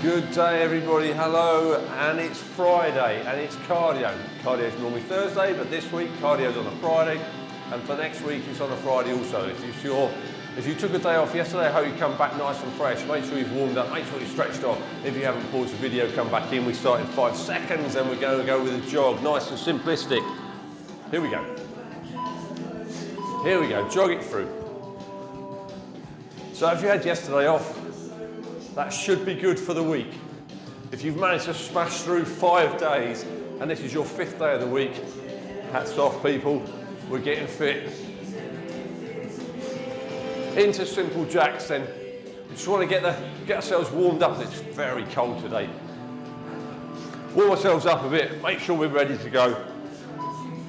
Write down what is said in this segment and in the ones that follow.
Good day everybody, hello, and it's Friday and it's cardio. Cardio is normally Thursday, but this week cardio's on a Friday, and for next week it's on a Friday also. If you took a day off yesterday, I hope you come back nice and fresh. Make sure you've warmed up, make sure you've stretched off. If you haven't paused the video, come back in. We start in 5 seconds and we're going to go with a jog, nice and simplistic. Here we go. Here we go, jog it through. So if you had yesterday off, that should be good for the week. If you've managed to smash through 5 days and this is your 5th day of the week, hats off people, we're getting fit. Into simple jacks then. We just want to get ourselves warmed up. It's very cold today. Warm ourselves up a bit, make sure we're ready to go.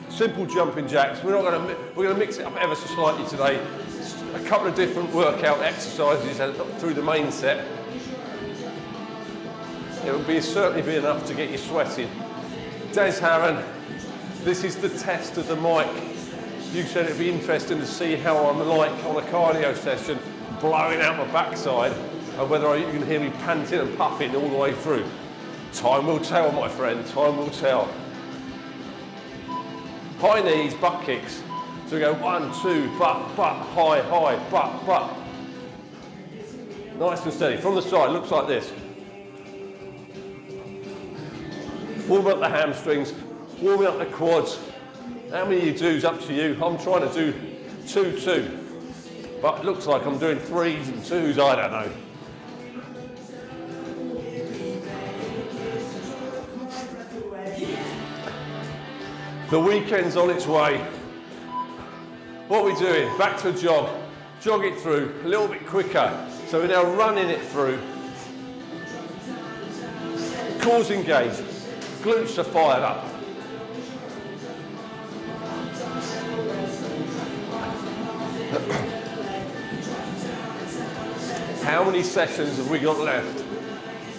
Simple jumping jacks. We're going to mix it up ever so slightly today. A couple of different workout exercises through the main set. It will certainly be enough to get you sweating. Des Harron, this is the test of the mic. You said it'd be interesting to see how I'm like on a cardio session, blowing out my backside, and whether you can hear me panting and puffing all the way through. Time will tell, my friend, time will tell. High knees, butt kicks. So we go 1, 2, butt, high, butt. Nice and steady. From the side, looks like this. Warm up the hamstrings, warming up the quads. How many you do is up to you. I'm trying to do 2, but it looks like I'm doing 3s and 2s, I don't know. The weekend's on its way. What are we doing? Back to a jog. Jog it through, a little bit quicker. So we're now running it through. Cores engaged. Glutes are fired up. How many sessions have we got left?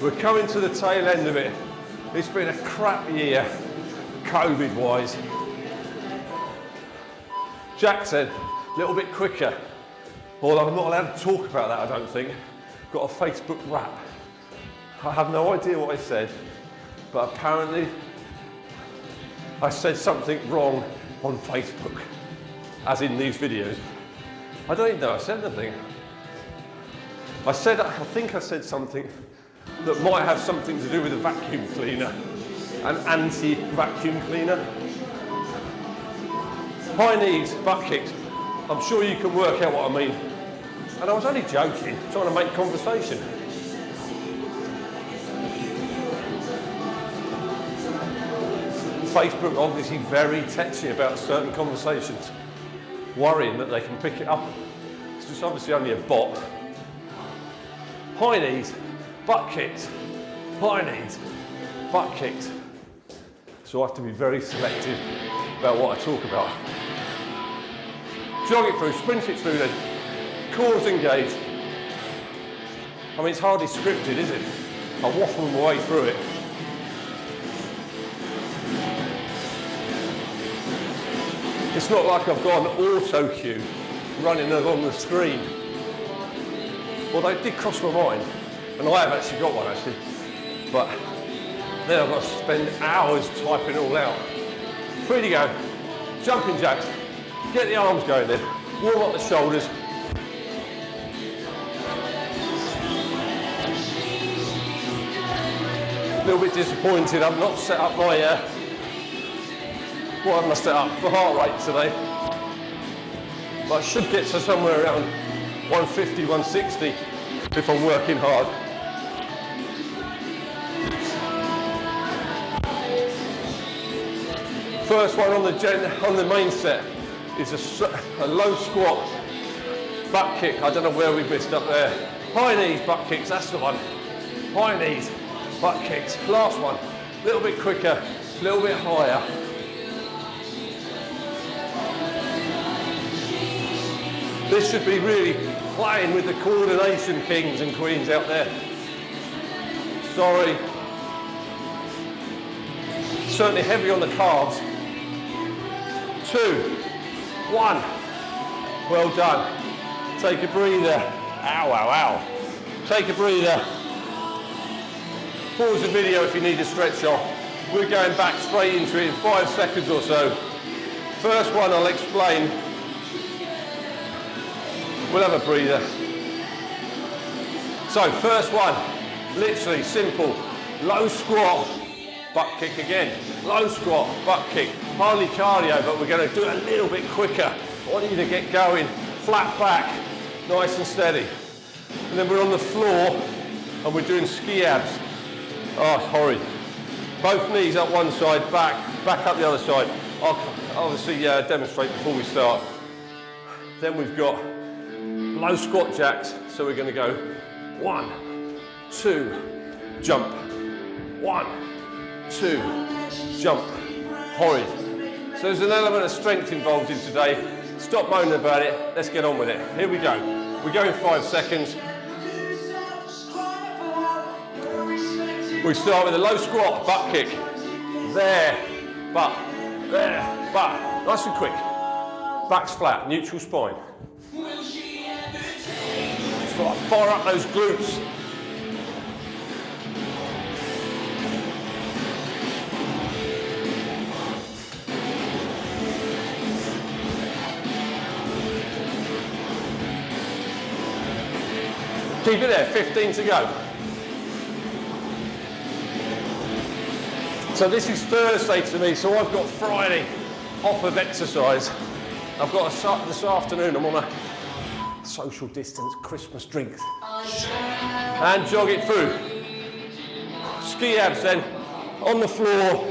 We're coming to the tail end of it. It's been a crap year, COVID-wise. Jack said, a little bit quicker. Although I'm not allowed to talk about that, I don't think. Got a Facebook rap. I have no idea what I said. But apparently, I said something wrong on Facebook, as in these videos. I don't even know I said anything. I think I said something that might have something to do with a vacuum cleaner, an anti-vacuum cleaner. High knees, butt kicks. I'm sure you can work out what I mean. And I was only joking, trying to make conversation. Facebook obviously very touchy about certain conversations, worrying that they can pick it up. It's just obviously only a bot. High knees, butt kicks, high knees, butt kicks. So I have to be very selective about what I talk about. Jog it through, sprint it through then. Cores engaged. I mean, it's hardly scripted, is it? I waffle my way through it. It's not like I've got an auto cue running along the screen. Well, they did cross my mind, and I have actually got one actually, but then I've got to spend hours typing it all out. 3 to go, jumping jacks, get the arms going then, warm up the shoulders. A little bit disappointed, I've not set up my, what have I set up for heart rate today? But I should get to somewhere around 150, 160 if I'm working hard. First one on the main set is a low squat butt kick. I don't know where we missed up there. High knees, butt kicks, that's the one. High knees, butt kicks. Last one, a little bit quicker, a little bit higher. This should be really playing with the coordination kings and queens out there. Sorry. Certainly heavy on the calves. 2, 1. Well done. Take a breather. Ow, ow, ow. Take a breather. Pause the video if you need a stretch off. We're going back straight into it in 5 seconds or so. First one I'll explain. We'll have a breather. So first one, literally simple. Low squat, butt kick again. Low squat, butt kick. Hardly cardio, but we're going to do it a little bit quicker. I want you to get going, flat back, nice and steady. And then we're on the floor and we're doing ski abs. Oh, it's horrid. Both knees up one side, back up the other side. I'll obviously demonstrate before we start. Then we've got low squat jacks. So we're going to go 1, 2, jump. 1, 2, jump. Horrid. So there's an element of strength involved in today. Stop moaning about it. Let's get on with it. Here we go. We go in 5 seconds. We start with a low squat, butt kick. There, butt. There, butt. Nice and quick. Back's flat, neutral spine. Fire up those glutes. Keep it there, 15 to go. So this is Thursday to me, so I've got Friday off of exercise. I've got this afternoon, I'm on a social distance Christmas drink. And jog it through. Ski abs then, on the floor,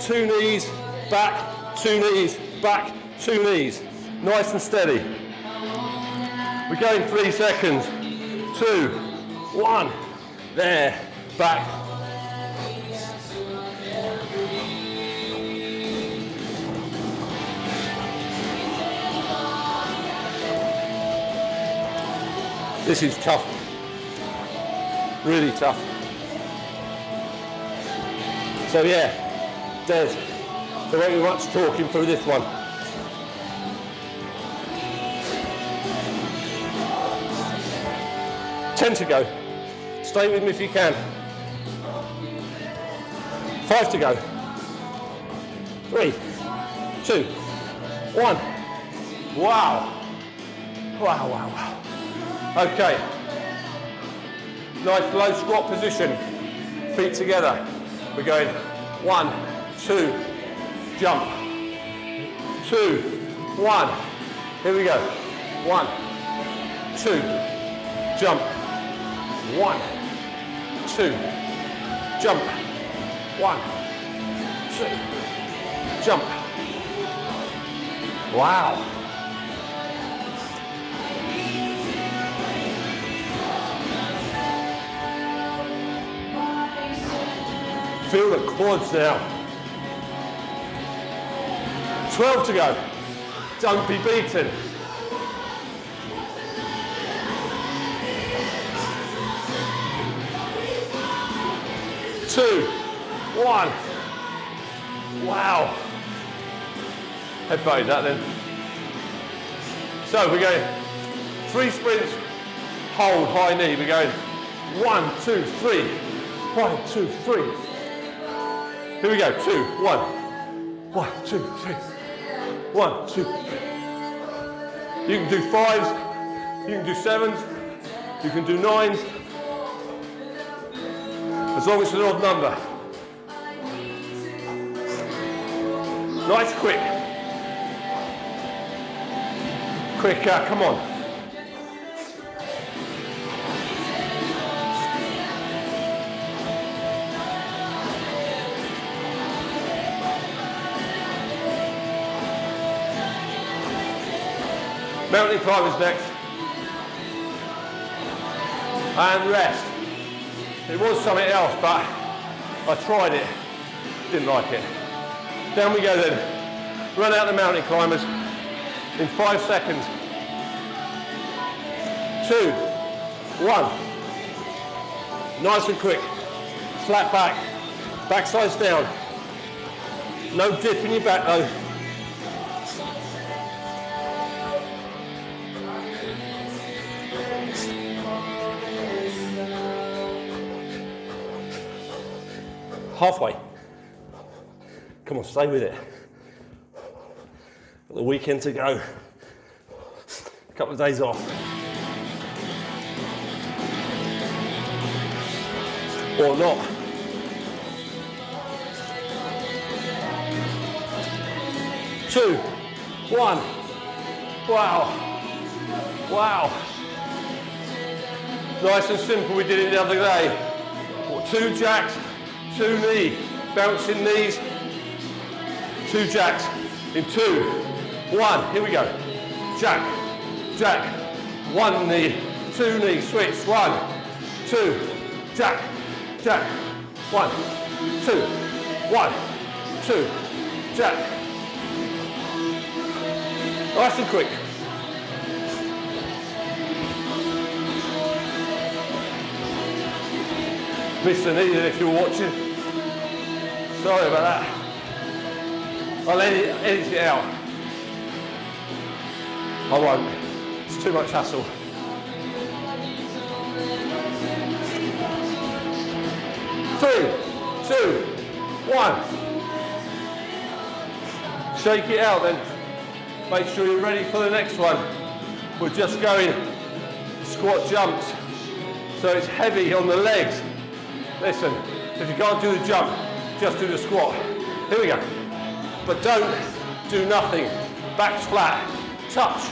2 knees, back, 2 knees, back, 2 knees. Nice and steady. We go in 3 seconds. 2, 1, there, back. This is tough, really tough. So yeah, Des, there won't be much talking through this one. Ten to go. Stay with me if you can. 5 to go. 3, 2, 1. Wow. Wow, wow, wow. Okay. Nice low squat position. Feet together. We're going 1, 2, jump. 2, 1. Here we go. 1, 2, jump. 1, 2, jump. 1, 2, jump. Wow. Feel the quads now. 12 to go. Don't be beaten. 2, 1. Wow. Headbutted that then. So we're going 3 sprints, hold high knee. We're going 1, 2, 3. 1, 2, 3. Here we go. 2, 1. 1, 2, 3. 1, 2. You can do 5s, you can do 7s, you can do 9s. As long as it's an odd number. Nice quick. Quicker, come on. Mountain climbers next. And rest. It was something else, but I tried it, didn't like it. Down we go then. Run out the mountain climbers in 5 seconds. 2, 1. Nice and quick. Flat back. Backside's down. No dip in your back though. Halfway. Come on, stay with it. Got the weekend to go. A couple of days off. Or not. Two, one. Wow. Wow. Nice and simple, we did it the other day. 2 jacks, 2 knee, bouncing knees, 2 jacks in 2, 1, here we go. Jack, jack, 1 knee, 2 knee, switch, 1, 2, jack, jack, 1, 2, 1, 2, jack. Nice and quick. Missed the knee if you were watching. Sorry about that. I'll edit it out. I won't. It's too much hassle. Three, two, one. Shake it out then. Make sure you're ready for the next one. We're just going squat jumps. So it's heavy on the legs. Listen, if you can't do the jump, just do the squat. Here we go. But don't do nothing. Back's flat. Touch.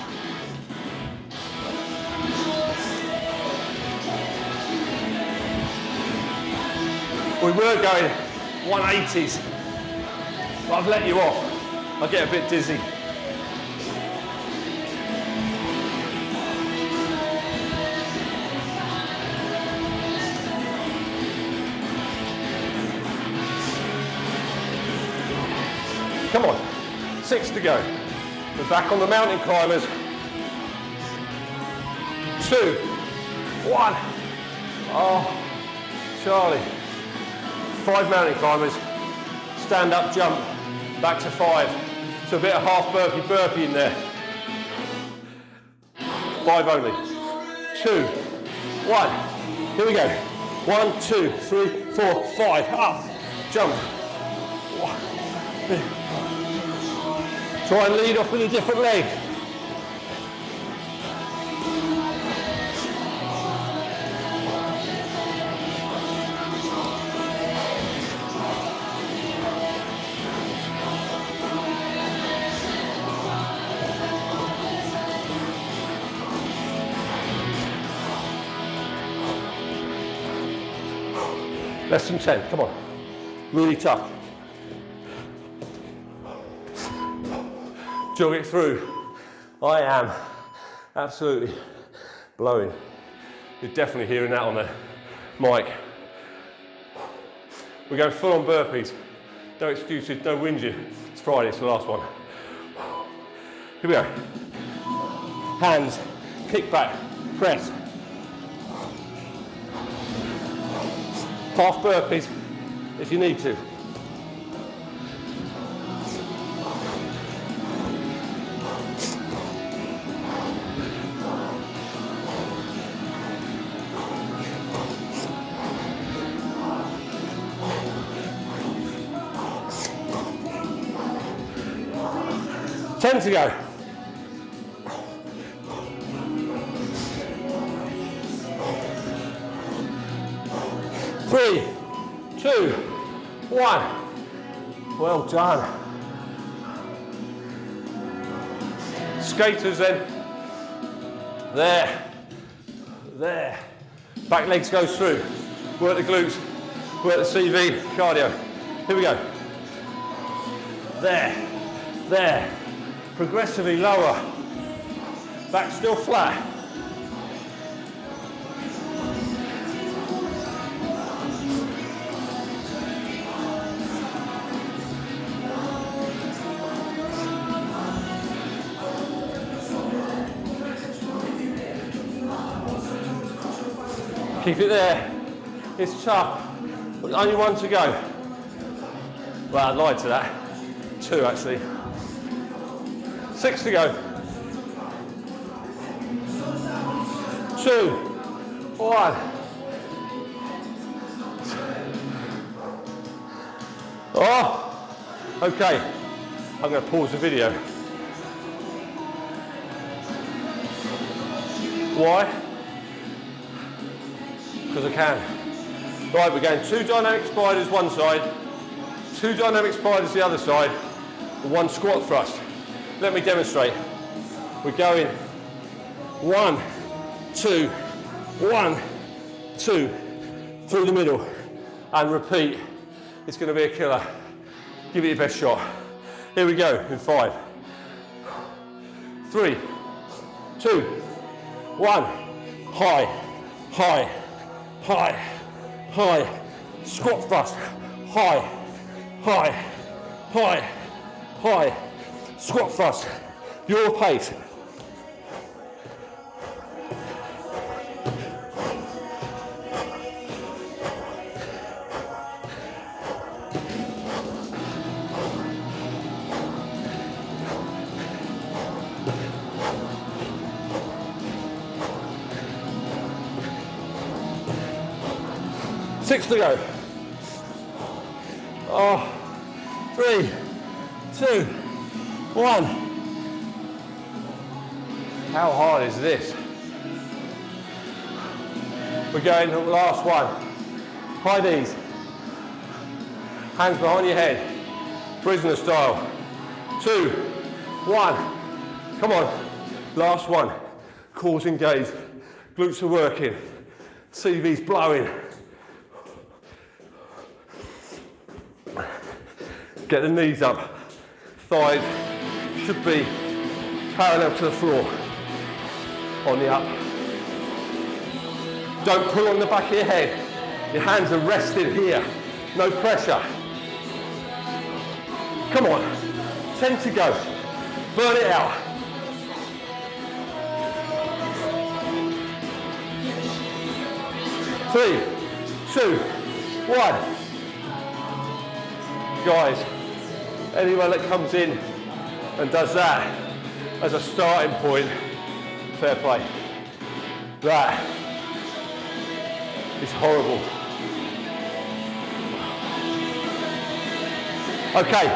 We were going 180s, but I've let you off. I get a bit dizzy. Come on, 6 to go. We're back on the mountain climbers. 2, 1. Oh, Charlie. 5 mountain climbers. Stand up, jump, back to 5. So a bit of half burpee in there. 5 only. 2, 1. Here we go. 1, 2, 3, 4, 5. Up, jump. Try and lead off with a different leg. Less than 10, come on. Really tough. Jog it through. I am absolutely blowing. You're definitely hearing that on the mic. We're going full on burpees. No excuses, no whinging. It's Friday, it's the last one. Here we go. Hands, kick back, press. Half burpees if you need to. Ten to go. Three, two, one. Well done. Skaters then. There. There. Back legs goes through. Work the glutes. Work the CV. Cardio. Here we go. There. There. Progressively lower. Back still flat. Keep it there. It's tough. But only 1 to go. Well, I lied to that. 2 actually. 6 to go. 2, 1. Oh, okay. I'm going to pause the video. Why? Because I can. Right, we're going 2 dynamic spiders one side, 2 dynamic spiders the other side, and 1 squat thrust. Let me demonstrate. We're going 1, 2, 1, 2, through the middle, and repeat. It's going to be a killer. Give it your best shot. Here we go in 5, 3, 2, 1. High, high, high, high. Squat thrust. High, high, high, high. Squat thrust. Your pace. Six to go. Oh, 3, 2, 1. How hard is this? We're going to the last one. High knees. Hands behind your head. Prisoner style. 2, 1. Come on. Last one. Cores engaged. Glutes are working. CV's blowing. Get the knees up. Thighs should be parallel to the floor. On the up. Don't pull on the back of your head. Your hands are rested here. No pressure. Come on. 10 to go. Burn it out. Three, 2, 1. Guys, anyone that comes in and does that as a starting point, fair play. That is horrible. Okay,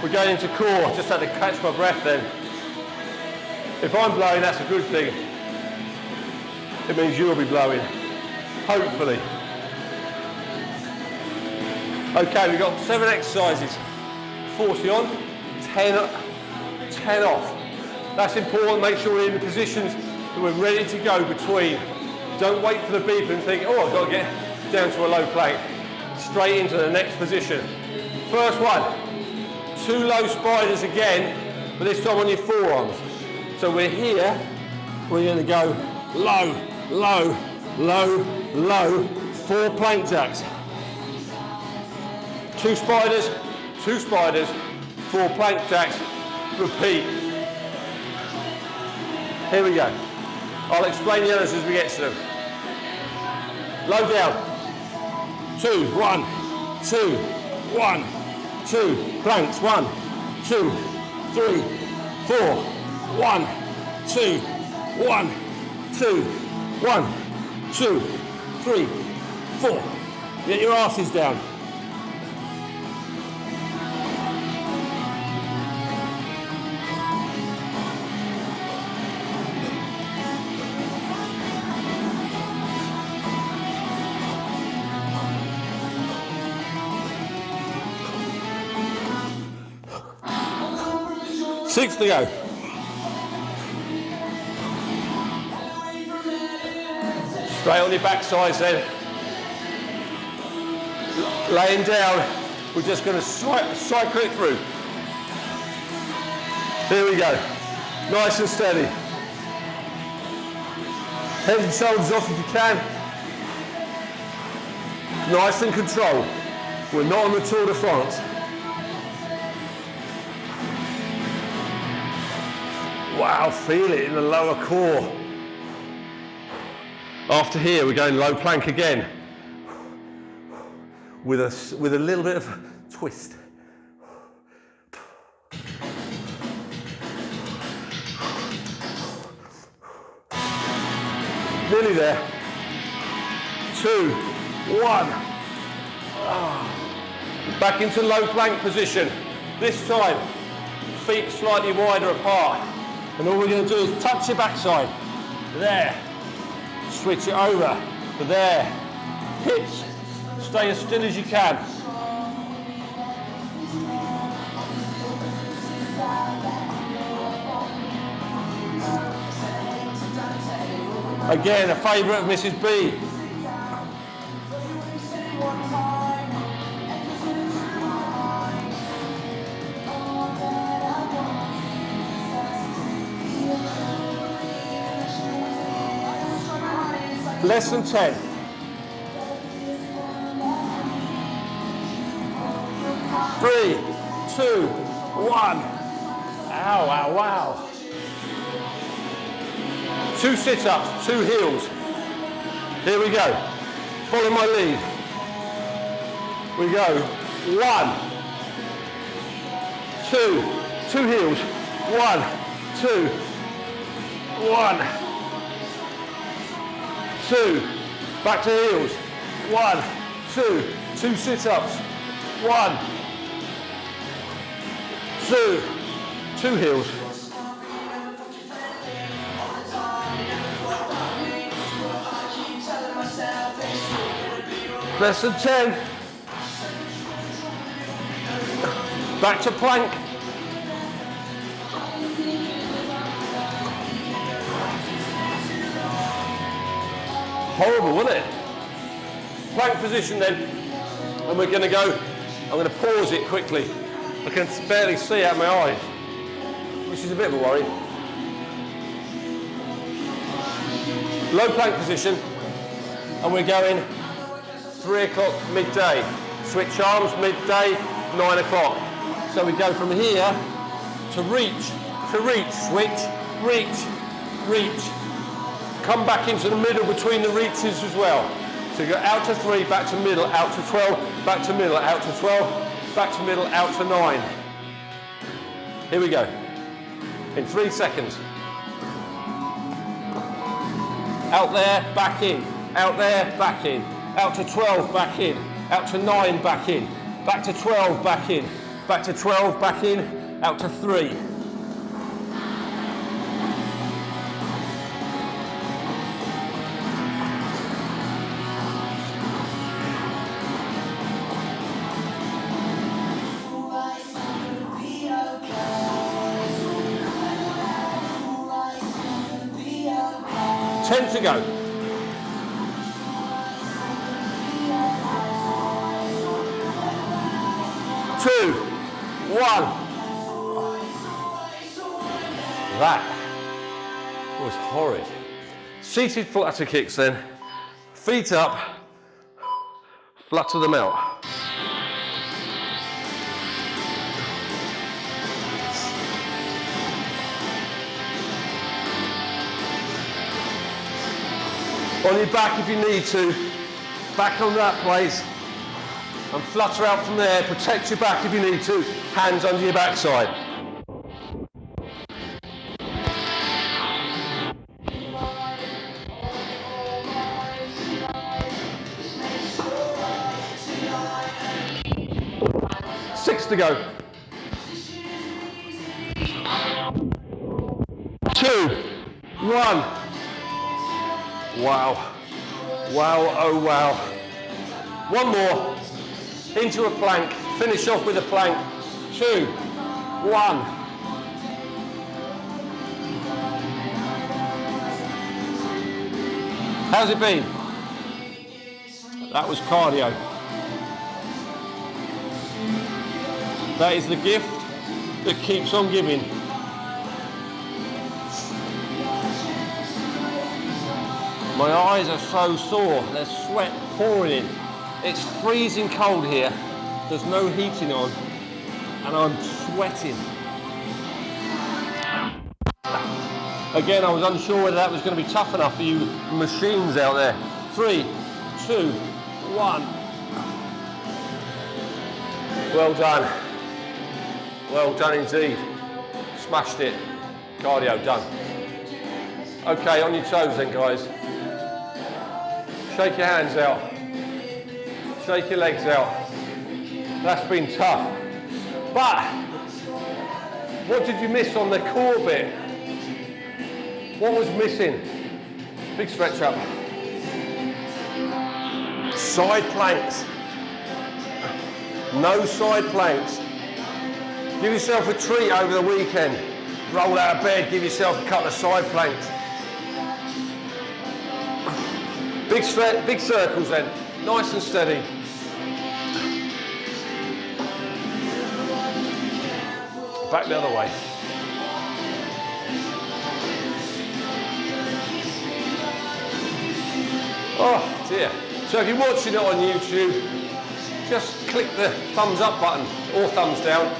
we're going into core. Just had to catch my breath then. If I'm blowing, that's a good thing. It means you'll be blowing, hopefully. Okay, we've got 7 exercises. 40 on, 10 off. That's important. Make sure we're in the positions that we're ready to go between. Don't wait for the beep and think, oh, I've got to get down to a low plank. Straight into the next position. First one, 2 low spiders again, but this time on your forearms. So we're here, we're going to go low, low, low, low, 4 plank jacks. 2 spiders, 2 spiders, 4 plank jacks, repeat. Here we go. I'll explain the others as we get to them. Low down. 2, 1, 2, 1, 2. Planks. 1, 2, 3, 4. 1, 2, 1, 2, 1, 2, 3, 4. Get your asses down. Six to go. Straight on your backside then. Laying down, we're just going to cycle it through. Here we go. Nice and steady. Head and shoulders off if you can. Nice and controlled. We're not on the Tour de France. Wow, feel it in the lower core. After here, we're going low plank again. With a little bit of twist. Nearly there. 2, 1. Back into low plank position. This time, feet slightly wider apart. And all we're going to do is touch your backside. There. Switch it over. There. Hips. Stay as still as you can. Again, a favourite of Mrs. B. Less than 10. 3, 2, 1. Ow, ow, wow. 2 sit-ups, 2 heels. Here we go. Follow my lead. We go. 1, 2, 2 heels. 1, 2, 1, 2. Back to heels. 1, 2, 2 sit-ups. 1, 2, 2 heels. Less than 10. Back to plank. Horrible, wasn't it? Plank position then. And we're going to go, I'm going to pause it quickly. I can barely see out my eyes, which is a bit of a worry. Low plank position. And we're going 3 o'clock midday. Switch arms midday, 9 o'clock. So we go from here to reach, switch, reach, reach. Come back into the middle between the reaches as well. So you go out to 3, back to middle, out to 12, back to middle, out to 12, back to middle, out to 9. Here we go. In 3 seconds. Out there, back in. Out there, back in. Out to 12, back in. Out to 9, back in. Back to 12, back in. Back to 12, back in. Out to 3. To go. 2, 1. That was horrid. Seated flutter kicks then. Feet up, flutter them out. On your back if you need to, back on that place, and flutter out from there. Protect your back if you need to, hands under your backside. Six to go. 2, 1. Wow. Wow, oh wow. One more. Into a plank. Finish off with a plank. 2, 1. How's it been? That was cardio. That is the gift that keeps on giving. My eyes are so sore, there's sweat pouring in. It's freezing cold here, there's no heating on, and I'm sweating. Again, I was unsure whether that was going to be tough enough for you machines out there. 3, 2, 1. Well done. Well done indeed. Smashed it. Cardio done. Okay, on your toes then, guys. Shake your hands out. Shake your legs out. That's been tough. But what did you miss on the core bit? What was missing? Big stretch up. Side planks. No side planks. Give yourself a treat over the weekend. Roll out of bed, give yourself a couple of side planks. Big stretch, big circles then. Nice and steady. Back the other way. Oh dear. So if you're watching it on YouTube, just click the thumbs up button or thumbs down.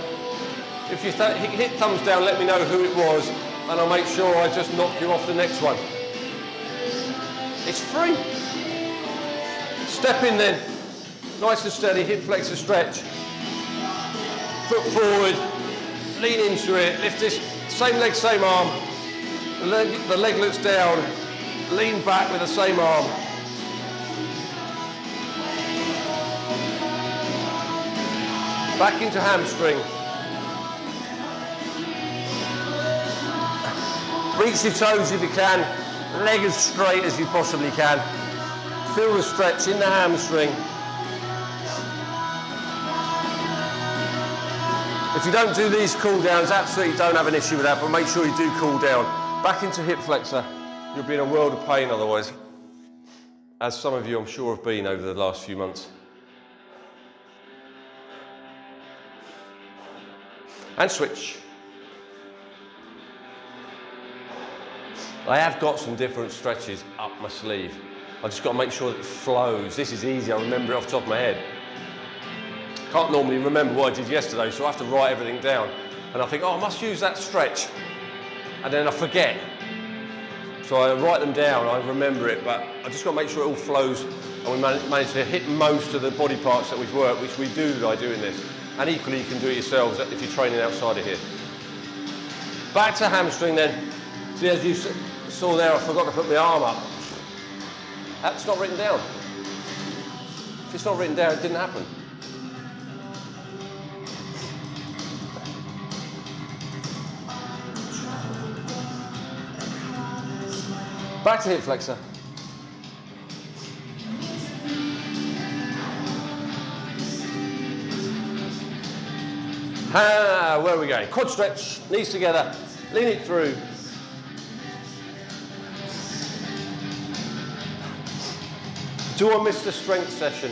If you hit thumbs down, let me know who it was and I'll make sure I just knock you off the next one. It's free. Step in then. Nice and steady, hip flexor stretch. Foot forward, lean into it, lift this, same leg, same arm. The leg looks down, lean back with the same arm. Back into hamstring. Reach your toes if you can, leg as straight as you possibly can. Feel the stretch in the hamstring. If you don't do these cool downs, absolutely don't have an issue with that, but make sure you do cool down. Back into hip flexor. You'll be in a world of pain otherwise, as some of you I'm sure have been over the last few months. And switch. I have got some different stretches up my sleeve. I just got to make sure that it flows. This is easy, I remember it off the top of my head. Can't normally remember what I did yesterday, so I have to write everything down. And I think, oh, I must use that stretch. And then I forget. So I write them down, I remember it, but I just got to make sure it all flows and we manage to hit most of the body parts that we've worked, which we do by doing this. And equally, you can do it yourselves if you're training outside of here. Back to hamstring then. See, as you saw there, I forgot to put my arm up. That's not written down. If it's not written down, it didn't happen. Back to hip flexor. Where are we going? Quad stretch, knees together, lean it through. Do I miss the strength session?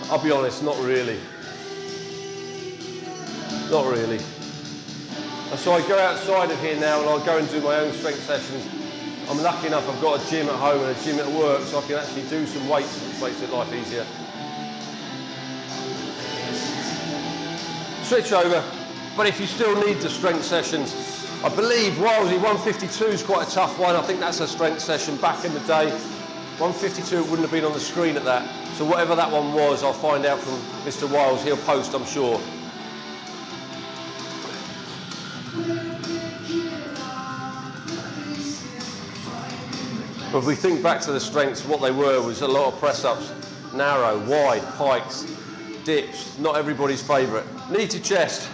I'll be honest, not really. Not really. And so I go outside of here now and I'll go and do my own strength sessions. I'm lucky enough I've got a gym at home and a gym at work, so I can actually do some weights, which makes it life easier. Switch over, but if you still need the strength sessions, I believe Wilesy 152 is quite a tough one. I think that's a strength session back in the day. 152 wouldn't have been on the screen at that. So whatever that one was, I'll find out from Mr. Wiles. He'll post, I'm sure. But if we think back to the strengths, what they were was a lot of press-ups, narrow, wide, pikes, dips, not everybody's favourite. Knee to chest,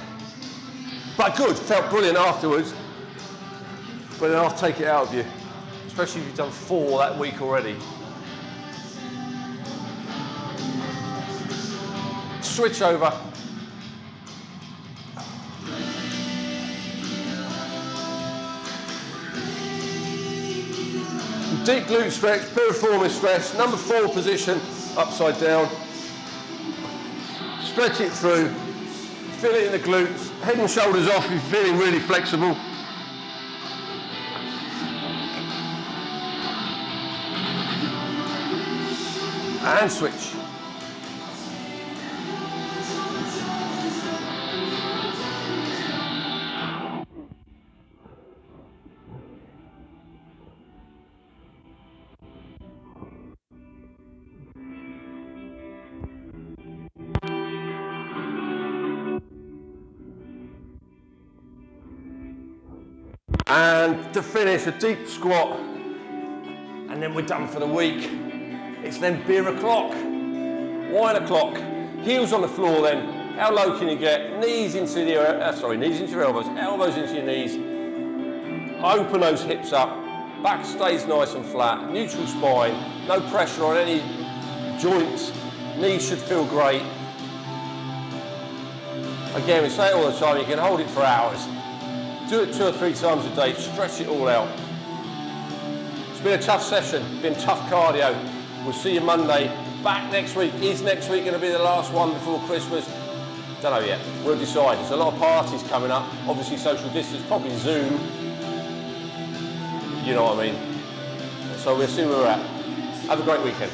but good, felt brilliant afterwards. But then I'll take it out of you, especially if you've done 4 that week already. Switch over. Deep glute stretch, piriformis stretch, number 4 position, upside down. Stretch it through, feel it in the glutes, head and shoulders off if you're feeling really flexible. And switch. And to finish, a deep squat, and then we're done for the week. It's then beer o'clock, wine o'clock, Heels on the floor then. How low can you get? Knees into your, knees into your elbows, elbows into your knees. Open those hips up. Back stays nice and flat. Neutral spine. No pressure on any joints. Knees should feel great. Again, we say it all the time, you can hold it for hours. Do it 2 or 3 times a day, stretch it all out. It's been a tough session, been tough cardio. We'll see you Monday. Back next week. Is next week going to be the last one before Christmas? Don't know yet. We'll decide. There's a lot of parties coming up. Obviously social distance, probably Zoom. You know what I mean. So we'll see where we're at. Have a great weekend.